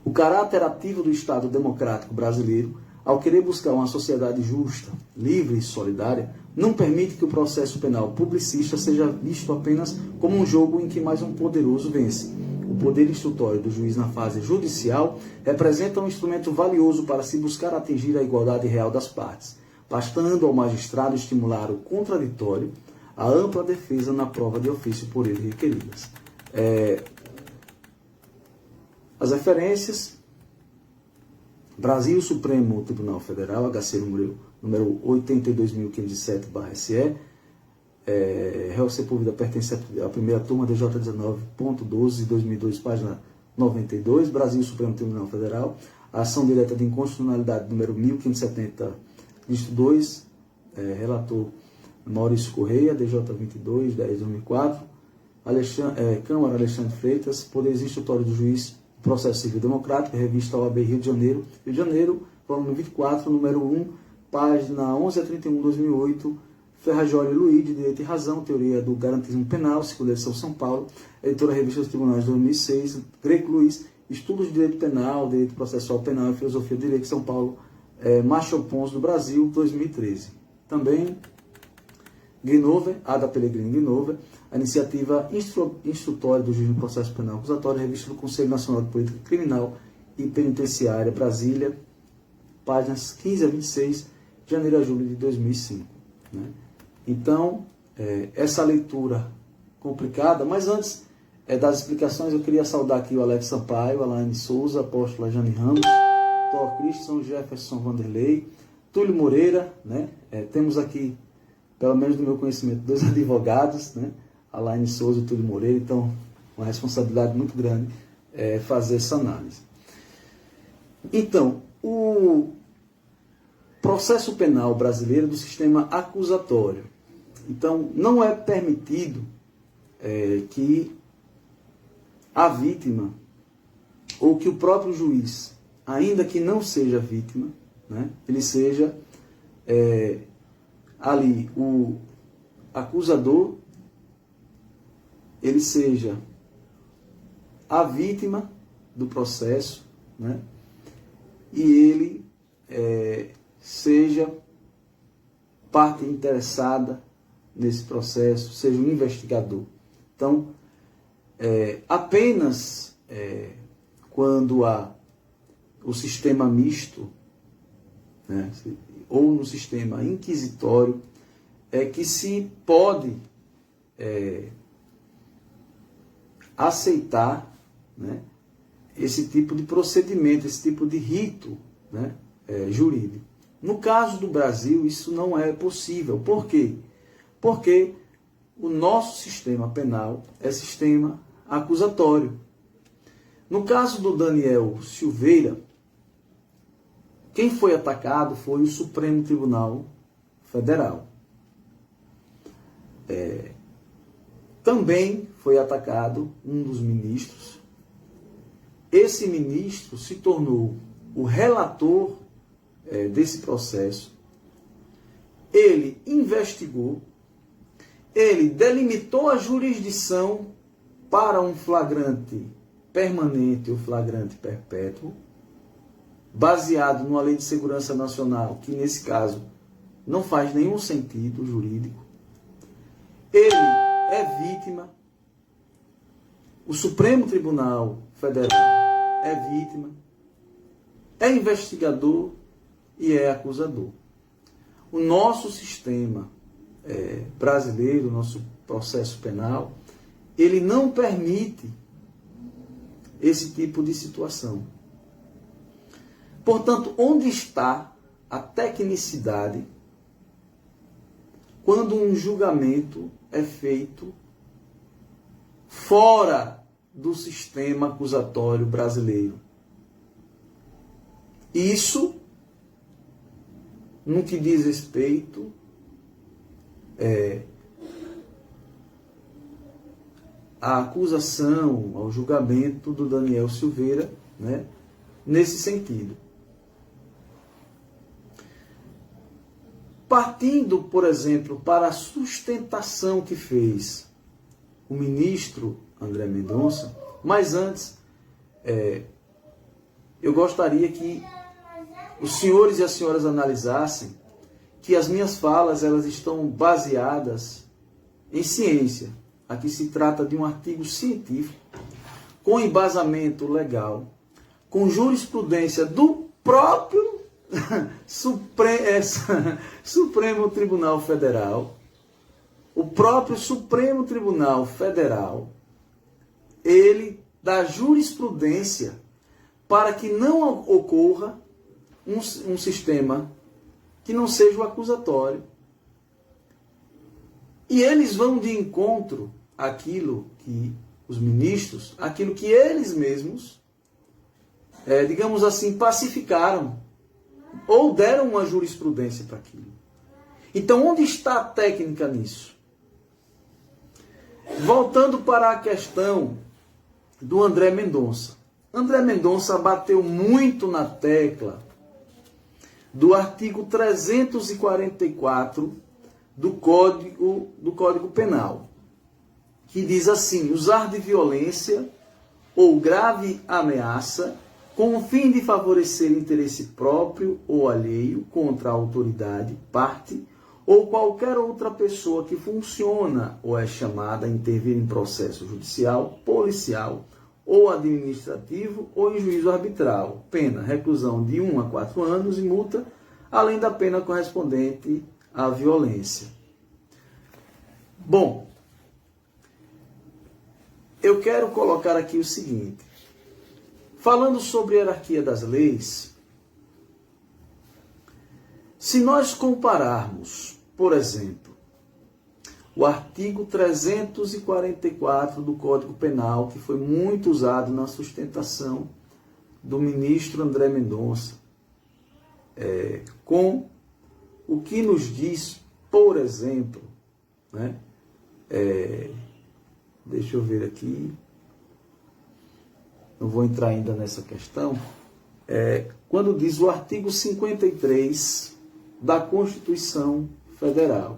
O caráter ativo do Estado democrático brasileiro, ao querer buscar uma sociedade justa, livre e solidária, não permite que o processo penal publicista seja visto apenas como um jogo em que mais um poderoso vence. O poder instrutório do juiz na fase judicial representa um instrumento valioso para se buscar atingir a igualdade real das partes, bastando ao magistrado estimular o contraditório, a ampla defesa na prova de ofício por ele requeridas. As referências: Brasil Supremo Tribunal Federal, HC número 82.507/SE, réu Sepúlveda pertence à primeira turma, DJ 19.12/2002, página 92, Brasil Supremo Tribunal Federal, ação direta de inconstitucionalidade número 1570, dígito 2, relator Maurício Correia, DJ 22/10/2004, Câmara Alexandre Freitas, poderes instrutórios do juiz, Processo Civil Democrático, revista OAB Rio de Janeiro, volume 24, número 1, página 11 a 31, 2008, Ferrajoli Luiz, de Direito e Razão, Teoria do Garantismo Penal, Segunda edição São Paulo, editora Revista dos Tribunais de 2006, Greco Luiz, Estudos de Direito Penal, Direito Processual Penal e Filosofia do Direito, São Paulo, Macho Pons do Brasil, 2013. Também Gnova, Ada Pellegrini Gnova, a iniciativa instrutória do juiz no processo penal acusatório, revista do Conselho Nacional de Política Criminal e Penitenciária, Brasília, páginas 15 a 26, de janeiro a julho de 2005. Né? Então, essa leitura complicada, mas antes das explicações, eu queria saudar aqui o Alex Sampaio, Alaine Souza, Apóstola Jane Ramos, Thor Christian, Jefferson Vanderlei, Túlio Moreira, né? Temos aqui, pelo menos no meu conhecimento, 2 advogados, né? Alaine Souza e Túlio Moreira, então uma responsabilidade muito grande fazer essa análise. Então, o processo penal brasileiro do sistema acusatório. Então, não é permitido que a vítima, ou que o próprio juiz, ainda que não seja vítima, né, ele seja ali o acusador, ele seja a vítima do processo, né, e ele seja parte interessada nesse processo, seja um investigador. Então, apenas quando há o sistema misto, né, ou no sistema inquisitório, que se pode aceitar, né, esse tipo de procedimento, esse tipo de rito, né, jurídico. No caso do Brasil, isso não é possível. Por quê? Porque o nosso sistema penal é sistema acusatório. No caso do Daniel Silveira, quem foi atacado foi o Supremo Tribunal Federal. Também foi atacado um dos ministros. Esse ministro se tornou o relator desse processo. Ele investigou, ele delimitou a jurisdição para um flagrante permanente ou flagrante perpétuo, baseado numa lei de segurança nacional, que nesse caso não faz nenhum sentido jurídico. Ele é vítima, o Supremo Tribunal Federal é vítima, é investigador e é acusador. O nosso sistema brasileiro, o nosso processo penal, ele não permite esse tipo de situação. Portanto, onde está a tecnicidade quando um julgamento é feito fora do sistema acusatório brasileiro? Isso, no que diz respeito à acusação, ao julgamento do Daniel Silveira, né, nesse sentido. Partindo, por exemplo, para a sustentação que fez o ministro André Mendonça, mas antes, eu gostaria que os senhores e as senhoras analisassem que as minhas falas elas estão baseadas em ciência. Aqui se trata de um artigo científico, com embasamento legal, com jurisprudência do próprio Supremo Tribunal Federal. O próprio Supremo Tribunal Federal, ele dá jurisprudência para que não ocorra um sistema que não seja o acusatório. E eles vão de encontro àquilo que os ministros, aquilo que eles mesmos, digamos assim, pacificaram ou deram uma jurisprudência para aquilo. Então, onde está a técnica nisso? Voltando para a questão do André Mendonça. André Mendonça bateu muito na tecla do artigo 344 do Código Penal, que diz assim: usar de violência ou grave ameaça com o fim de favorecer interesse próprio ou alheio contra a autoridade, parte ou qualquer outra pessoa que funciona ou é chamada a intervir em processo judicial, policial ou administrativo ou em juízo arbitral. Pena, reclusão de 1 a 4 anos e multa, além da pena correspondente à violência. Bom, eu quero colocar aqui o seguinte. Falando sobre a hierarquia das leis, se nós compararmos, por exemplo, o artigo 344 do Código Penal, que foi muito usado na sustentação do ministro André Mendonça, com o que nos diz, por exemplo, né? Deixa eu ver aqui, não vou entrar ainda nessa questão, quando diz o artigo 53 da Constituição Federal.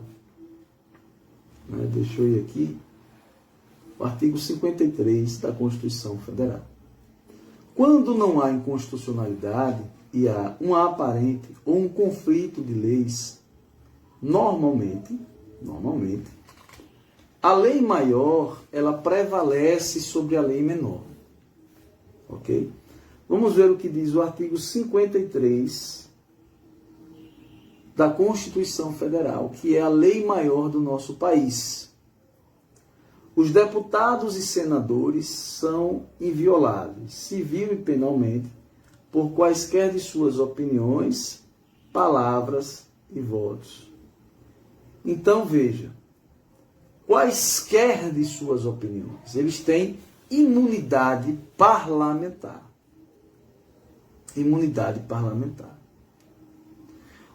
Deixa eu ir aqui, o artigo 53 da Constituição Federal. Quando não há inconstitucionalidade e há um aparente ou um conflito de leis, normalmente, a lei maior, ela prevalece sobre a lei menor. Ok? Vamos ver o que diz o artigo 53 da Constituição Federal, que é a lei maior do nosso país. Os deputados e senadores são invioláveis, civil e penalmente, por quaisquer de suas opiniões, palavras e votos. Então, veja, quaisquer de suas opiniões, eles têm imunidade parlamentar. Imunidade parlamentar.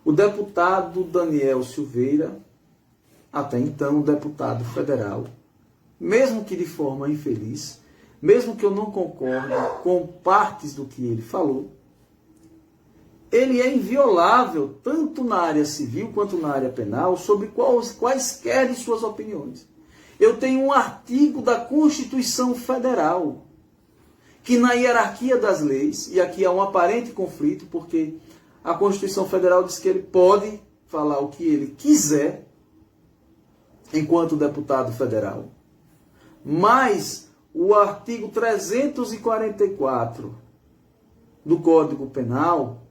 O deputado Daniel Silveira, até então deputado federal, mesmo que de forma infeliz, mesmo que eu não concorde com partes do que ele falou, ele é inviolável, tanto na área civil quanto na área penal, sobre quaisquer de suas opiniões. Eu tenho um artigo da Constituição Federal, que na hierarquia das leis, e aqui há um aparente conflito, porque a Constituição Federal diz que ele pode falar o que ele quiser, enquanto deputado federal, mas o artigo 344 do Código Penal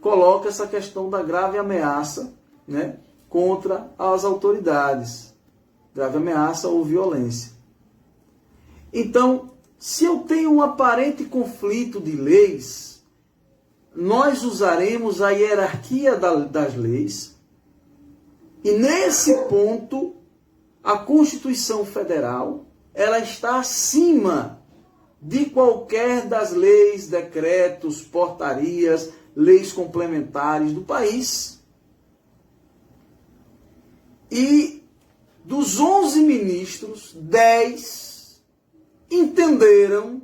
coloca essa questão da grave ameaça, né, contra as autoridades. Grave ameaça ou violência. Então, se eu tenho um aparente conflito de leis, nós usaremos a hierarquia das leis, e nesse ponto, a Constituição Federal, ela está acima de qualquer das leis, decretos, portarias, leis complementares do país. E dos 11 ministros, 10 entenderam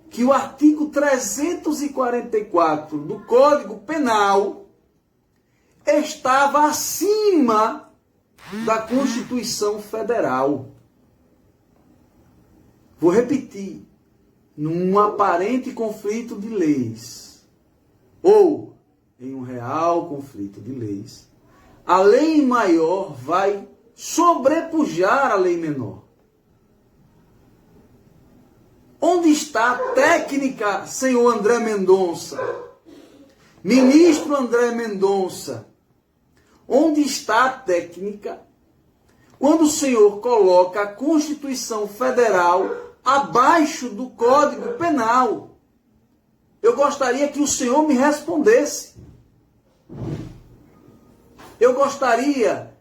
que o artigo 344 do Código Penal estava acima da Constituição Federal. Vou repetir. Num aparente conflito de leis, ou em um real conflito de leis, a lei maior vai sobrepujar a lei menor. Onde está a técnica, senhor André Mendonça? Ministro André Mendonça, onde está a técnica quando o senhor coloca a Constituição Federal abaixo do Código Penal? Eu gostaria que o senhor me respondesse. Eu gostaria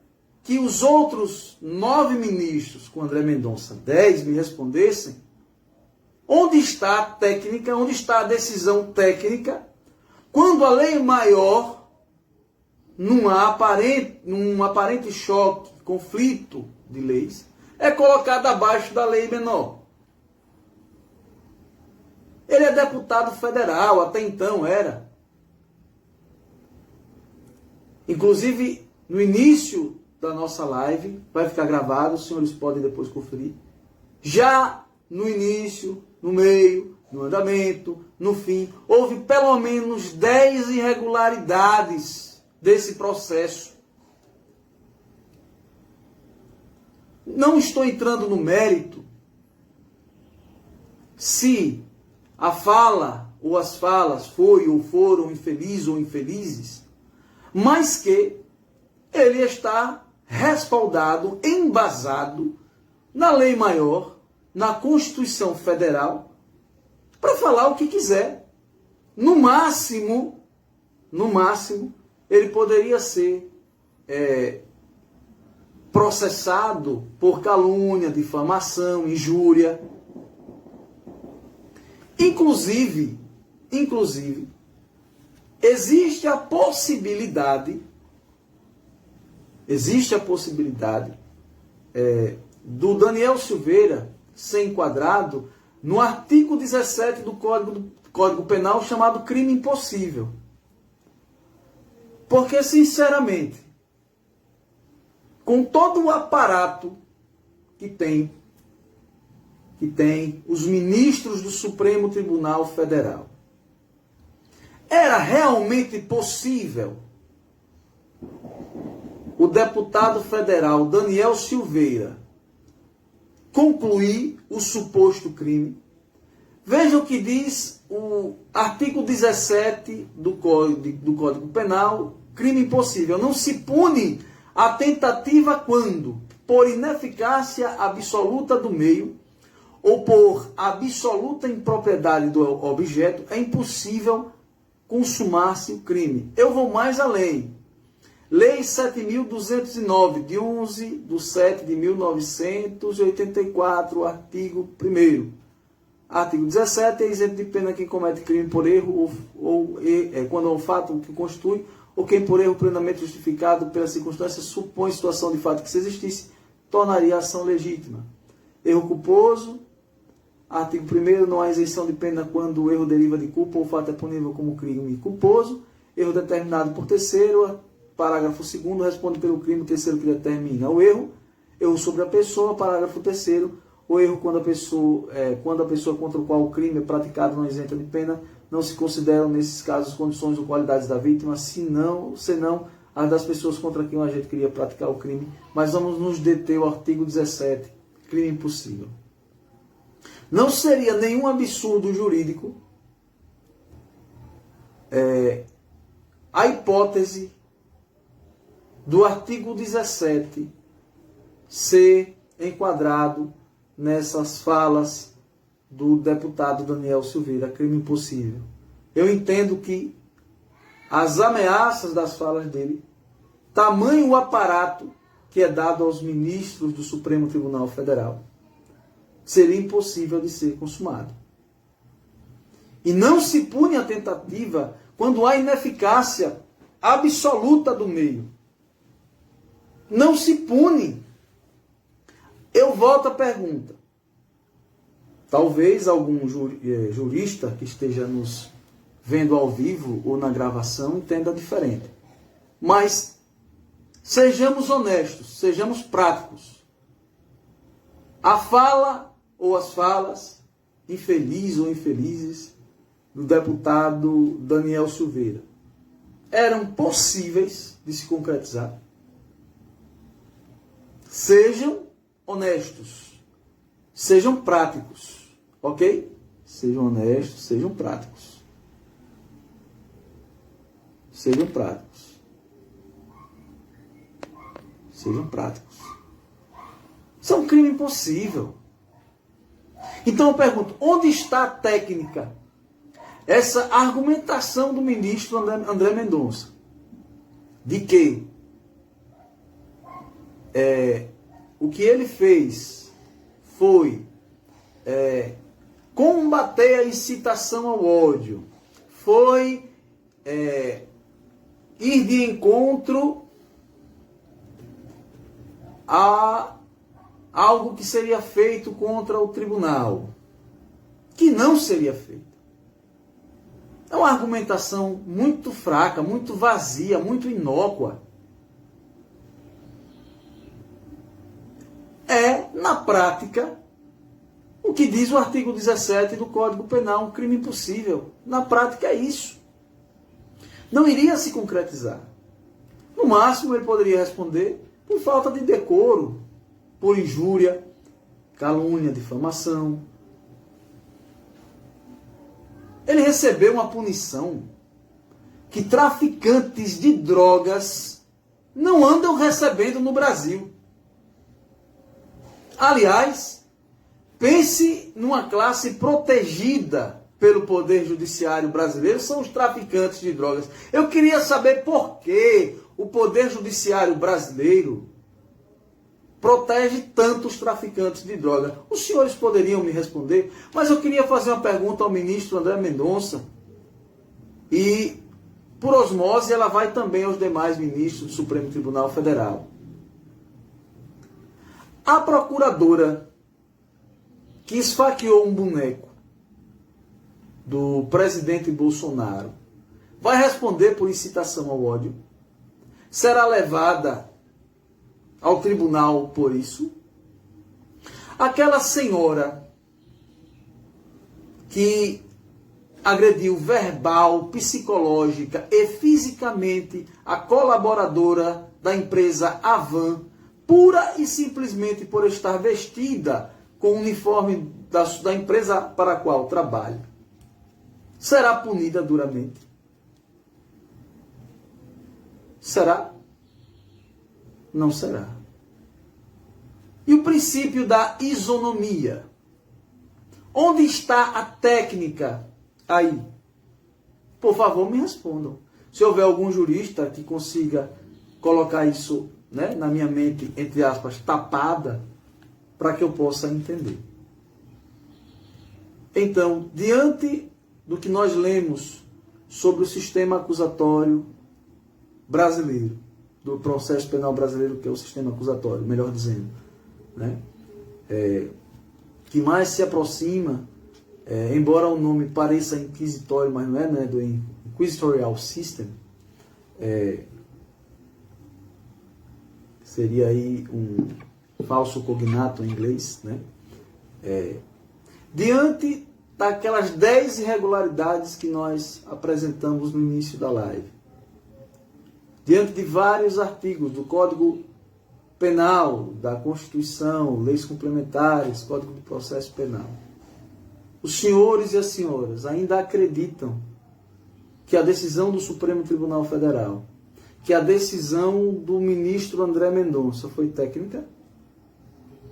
que os outros 9 ministros, com André Mendonça 10, me respondessem. Onde está a técnica, onde está a decisão técnica, quando a lei maior, num aparente choque, conflito de leis, é colocada abaixo da lei menor? Ele é deputado federal, até então era. Inclusive, no início da nossa live, vai ficar gravado, os senhores podem depois conferir. Já no início, no meio, no andamento, no fim. Houve pelo menos 10 irregularidades desse processo. Não estou entrando no mérito se a fala ou as falas foi ou foram infelizes ou infelizes, mas que ele está respaldado, embasado na lei maior, na Constituição Federal, para falar o que quiser. No máximo, ele poderia ser processado por calúnia, difamação, injúria. Inclusive, existe a possibilidade do Daniel Silveira ser enquadrado no artigo 17 do Código Penal chamado crime impossível. Porque, sinceramente, com todo o aparato que tem os ministros do Supremo Tribunal Federal, era realmente possível o deputado federal Daniel Silveira concluir o suposto crime? Veja o que diz o artigo 17 do Código Penal, crime impossível. Não se pune a tentativa quando, por ineficácia absoluta do meio ou por absoluta impropriedade do objeto, é impossível consumar-se o crime. Eu vou mais além. Lei 7.209, de 11/7/1984, artigo 1º. Artigo 17, é isento de pena quem comete crime por erro quando é um fato que constitui, ou quem por erro plenamente justificado pela circunstância supõe situação de fato que se existisse, tornaria a ação legítima. Erro culposo, artigo 1º, não há isenção de pena quando o erro deriva de culpa ou o fato é punível como crime culposo. Erro determinado por terceiro, parágrafo 2º, responde pelo crime o terceiro que determina o erro. Erro sobre a pessoa, parágrafo 3º, o erro quando a pessoa contra o qual o crime é praticado não isenta de pena, não se consideram nesses casos condições ou qualidades da vítima, senão as das pessoas contra quem o agente queria praticar o crime. Mas vamos nos deter ao artigo 17, crime impossível. Não seria nenhum absurdo jurídico a hipótese do artigo 17 ser enquadrado nessas falas do deputado Daniel Silveira, crime impossível. Eu entendo que as ameaças das falas dele, tamanho o aparato que é dado aos ministros do Supremo Tribunal Federal, seria impossível de ser consumado. E não se pune a tentativa quando há ineficácia absoluta do meio. Não se pune. Eu volto à pergunta. Talvez algum jurista que esteja nos vendo ao vivo ou na gravação entenda diferente. Mas sejamos honestos, sejamos práticos. A fala ou as falas, infeliz ou infelizes, do deputado Daniel Silveira, eram possíveis de se concretizar? Sejam honestos, sejam práticos, ok? Sejam honestos, sejam práticos. Sejam práticos. Sejam práticos. Isso é um crime impossível. Então eu pergunto, onde está a técnica? Essa argumentação do ministro André Mendonça, de que o que ele fez foi combater a incitação ao ódio, foi ir de encontro a algo que seria feito contra o tribunal, que não seria feito. É uma argumentação muito fraca, muito vazia, muito inócua. Na prática, o que diz o artigo 17 do Código Penal, um crime impossível. Na prática é isso. Não iria se concretizar. No máximo ele poderia responder por falta de decoro, por injúria, calúnia, difamação. Ele recebeu uma punição que traficantes de drogas não andam recebendo no Brasil. Aliás, pense numa classe protegida pelo Poder Judiciário brasileiro, são os traficantes de drogas. Eu queria saber por que o Poder Judiciário brasileiro protege tanto os traficantes de drogas. Os senhores poderiam me responder, mas eu queria fazer uma pergunta ao ministro André Mendonça e, por osmose, ela vai também aos demais ministros do Supremo Tribunal Federal. A procuradora que esfaqueou um boneco do presidente Bolsonaro vai responder por incitação ao ódio? Será levada ao tribunal por isso? Aquela senhora que agrediu verbal, psicológica e fisicamente a colaboradora da empresa Avan, pura e simplesmente por estar vestida com o uniforme da empresa para a qual trabalha, será punida duramente? Será? Não será. E o princípio da isonomia? Onde está a técnica aí? Por favor, me respondam. Se houver algum jurista que consiga colocar isso, né, na minha mente, entre aspas, tapada, para que eu possa entender. Então, diante do que nós lemos sobre o sistema acusatório brasileiro, do processo penal brasileiro, que é o sistema acusatório, melhor dizendo, né? Que mais se aproxima, embora o nome pareça inquisitório, mas não é, né, do Inquisitorial System, seria aí um falso cognato em inglês, né? Diante daquelas 10 irregularidades que nós apresentamos no início da live, diante de vários artigos do Código Penal, da Constituição, leis complementares, Código de Processo Penal, os senhores e as senhoras ainda acreditam que a decisão do Supremo Tribunal Federal, que a decisão do ministro André Mendonça foi técnica?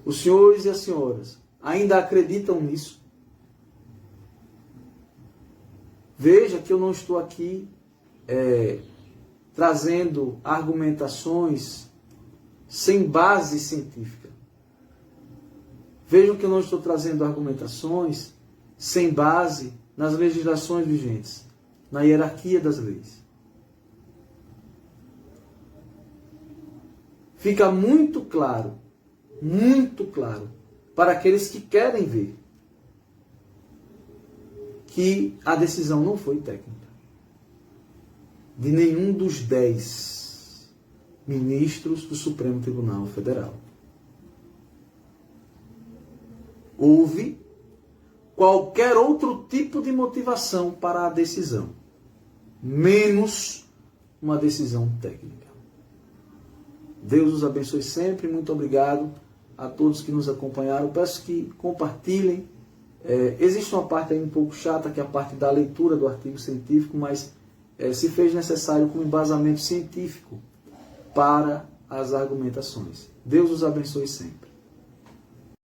Os senhores e as senhoras ainda acreditam nisso? Veja que eu não estou aqui trazendo argumentações sem base científica. Vejam que eu não estou trazendo argumentações sem base nas legislações vigentes, na hierarquia das leis. Fica muito claro para aqueles que querem ver que a decisão não foi técnica de nenhum dos 10 ministros do Supremo Tribunal Federal. Houve qualquer outro tipo de motivação para a decisão, menos uma decisão técnica. Deus os abençoe sempre. Muito obrigado a todos que nos acompanharam. Peço que compartilhem. Existe uma parte aí um pouco chata, que é a parte da leitura do artigo científico, mas se fez necessário com embasamento científico para as argumentações. Deus os abençoe sempre.